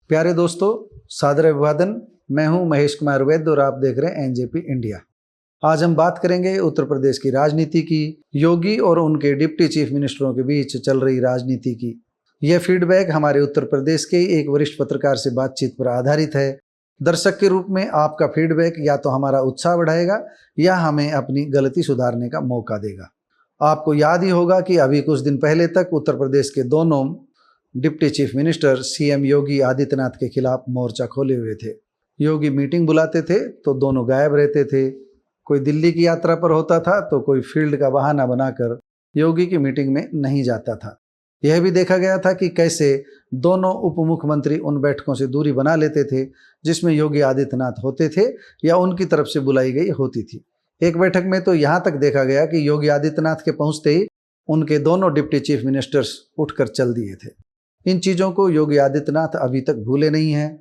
प्यारे दोस्तों, सादर अभिवादन। मैं हूं महेश कुमार वैद्य और आप देख रहे हैं एनजेपी इंडिया। आज हम बात करेंगे उत्तर प्रदेश की राजनीति की, योगी और उनके डिप्टी चीफ मिनिस्टरों के बीच चल रही राजनीति की। यह फीडबैक हमारे उत्तर प्रदेश के एक वरिष्ठ पत्रकार से बातचीत पर आधारित है। दर्शक के रूप में आपका फीडबैक या तो हमारा उत्साह बढ़ाएगा या हमें अपनी गलती सुधारने का मौका देगा। आपको याद ही होगा कि अभी कुछ दिन पहले तक उत्तर प्रदेश के दोनों deputy chief minister CM Yogi Adityanath के खिलाफ मोर्चा खोले हुए थे। योगी मीटिंग बुलाते थे तो दोनों गायब रहते थे। कोई दिल्ली की यात्रा पर होता था तो कोई फील्ड का बहाना बनाकर योगी की मीटिंग में नहीं जाता था। यह भी देखा गया था कि कैसे दोनों उप मुख्यमंत्री उन बैठकों से दूरी बना लेते थे जिसमें योगी आदित्यनाथ होते थे या उनकी तरफ से बुलाई गई होती थी। एक बैठक में तो यहाँ तक देखा गया कि योगी आदित्यनाथ के पहुँचते ही उनके दोनों डिप्टी चीफ मिनिस्टर्स उठकर चल दिए थे। इन चीज़ों को योगी आदित्यनाथ अभी तक भूले नहीं हैं।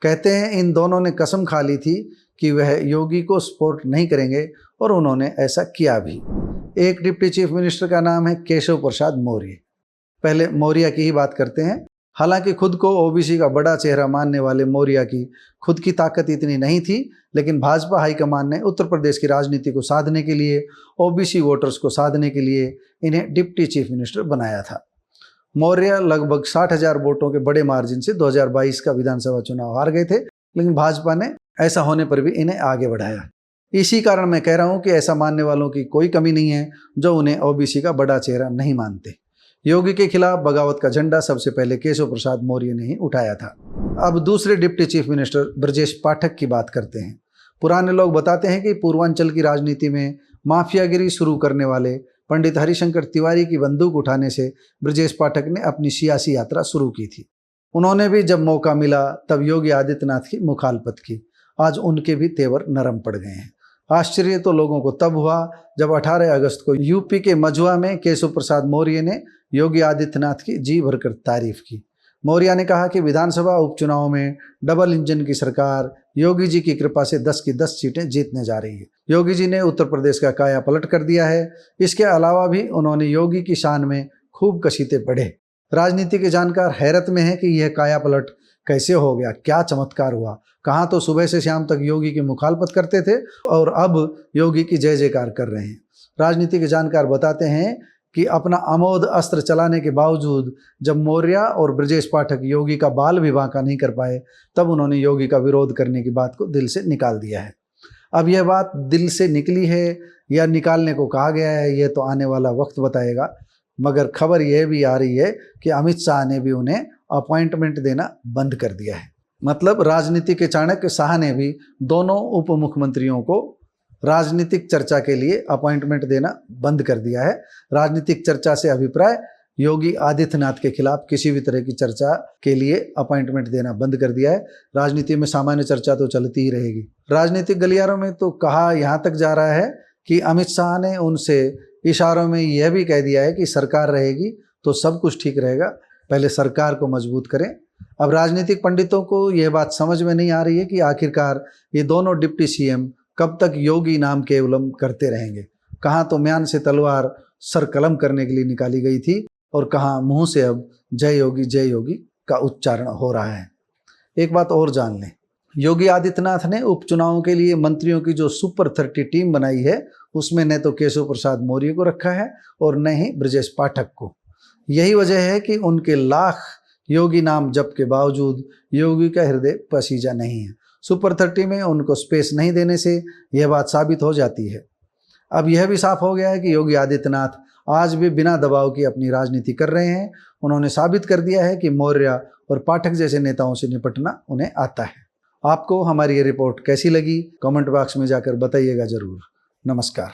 कहते हैं इन दोनों ने कसम खा ली थी कि वह योगी को सपोर्ट नहीं करेंगे और उन्होंने ऐसा किया भी। एक डिप्टी चीफ मिनिस्टर का नाम है केशव प्रसाद मौर्य। पहले मौर्य की ही बात करते हैं। हालांकि खुद को ओबीसी का बड़ा चेहरा मानने वाले मौर्य की खुद की ताकत इतनी नहीं थी, लेकिन भाजपा हाईकमान ने उत्तर प्रदेश की राजनीति को साधने के लिए, ओबीसी वोटर्स को साधने के लिए इन्हें डिप्टी चीफ मिनिस्टर बनाया था। मौर्य लगभग 60,000 वोटों के बड़े मार्जिन से 2022 का विधानसभा चुनाव हार गए थे, लेकिन भाजपा ने ऐसा होने पर भी इन्हें आगे बढ़ाया। इसी कारण मैं कह रहा हूं कि ऐसा मानने वालों की कोई कमी नहीं है जो उन्हें ओबीसी का बड़ा चेहरा नहीं मानते। योगी के खिलाफ बगावत का झंडा सबसे पहले केशव प्रसाद मौर्य ने ही उठाया था। अब दूसरे deputy chief minister Brajesh Pathak की बात करते हैं। पुराने लोग बताते हैं कि पूर्वांचल की राजनीति में माफियागिरी शुरू करने वाले पंडित हरिशंकर तिवारी की बंदूक उठाने से ब्रजेश पाठक ने अपनी सियासी यात्रा शुरू की थी। उन्होंने भी जब मौका मिला तब योगी आदित्यनाथ की मुखालफत की। आज उनके भी तेवर नरम पड़ गए हैं। आश्चर्य तो लोगों को तब हुआ जब 18 अगस्त को यूपी के मझुआ में केशव प्रसाद मौर्य ने योगी आदित्यनाथ की जी भरकर तारीफ की। मौर्य ने कहा कि विधानसभा उपचुनाव में डबल इंजन की सरकार योगी जी की कृपा से 10 की 10 सीटें जीतने जा रही है। योगी जी ने उत्तर प्रदेश का काया पलट कर दिया है। इसके अलावा भी उन्होंने योगी की शान में खूब कसीते पढ़े। राजनीति के जानकार हैरत में है कि यह काया पलट कैसे हो गया, क्या चमत्कार हुआ। कहाँ तो सुबह से शाम तक योगी की मुखालफत करते थे और अब योगी की जय जयकार कर रहे हैं। राजनीति के जानकार बताते हैं कि अपना अमोघ अस्त्र चलाने के बावजूद जब मौर्य और ब्रजेश पाठक योगी का बाल भी बांका नहीं कर पाए, तब उन्होंने योगी का विरोध करने की बात को दिल से निकाल दिया है। अब यह बात दिल से निकली है या निकालने को कहा गया है, यह तो आने वाला वक्त बताएगा। मगर खबर यह भी आ रही है कि अमित शाह ने भी उन्हें अपॉइंटमेंट देना बंद कर दिया है। मतलब राजनीति के चाणक्य शाह ने भी दोनों उप मुख्यमंत्रियों को राजनीतिक चर्चा के लिए अपॉइंटमेंट देना बंद कर दिया है। राजनीतिक चर्चा से अभिप्राय योगी आदित्यनाथ के खिलाफ किसी भी तरह की चर्चा के लिए अपॉइंटमेंट देना बंद कर दिया है। राजनीति में सामान्य चर्चा तो चलती ही रहेगी। राजनीतिक गलियारों में तो कहा यहाँ तक जा रहा है कि अमित शाह ने उनसे इशारों में यह भी कह दिया है कि सरकार रहेगी तो सब कुछ ठीक रहेगा, पहले सरकार को मजबूत करें। अब राजनीतिक पंडितों को यह बात समझ में नहीं आ रही है कि आखिरकार ये दोनों डिप्टी सीएम कब तक योगी नाम केवलम करते रहेंगे। कहाँ तो म्यान से तलवार सर कलम करने के लिए निकाली गई थी और कहाँ मुंह से अब जय योगी का उच्चारण हो रहा है। एक बात और जान लें, योगी आदित्यनाथ ने उपचुनावों के लिए मंत्रियों की जो सुपर 30 टीम बनाई है उसमें न तो केशव प्रसाद मौर्य को रखा है और न ही ब्रजेश पाठक को। यही वजह है कि उनके लाख योगी नाम जप के बावजूद योगी का हृदय पसीजा नहीं है। सुपर 30 में उनको स्पेस नहीं देने से यह बात साबित हो जाती है। अब यह भी साफ हो गया है कि योगी आदित्यनाथ आज भी बिना दबाव की अपनी राजनीति कर रहे हैं। उन्होंने साबित कर दिया है कि मौर्य और पाठक जैसे नेताओं से निपटना उन्हें आता है। आपको हमारी ये रिपोर्ट कैसी लगी कमेंट बॉक्स में जाकर बताइएगा जरूर। नमस्कार।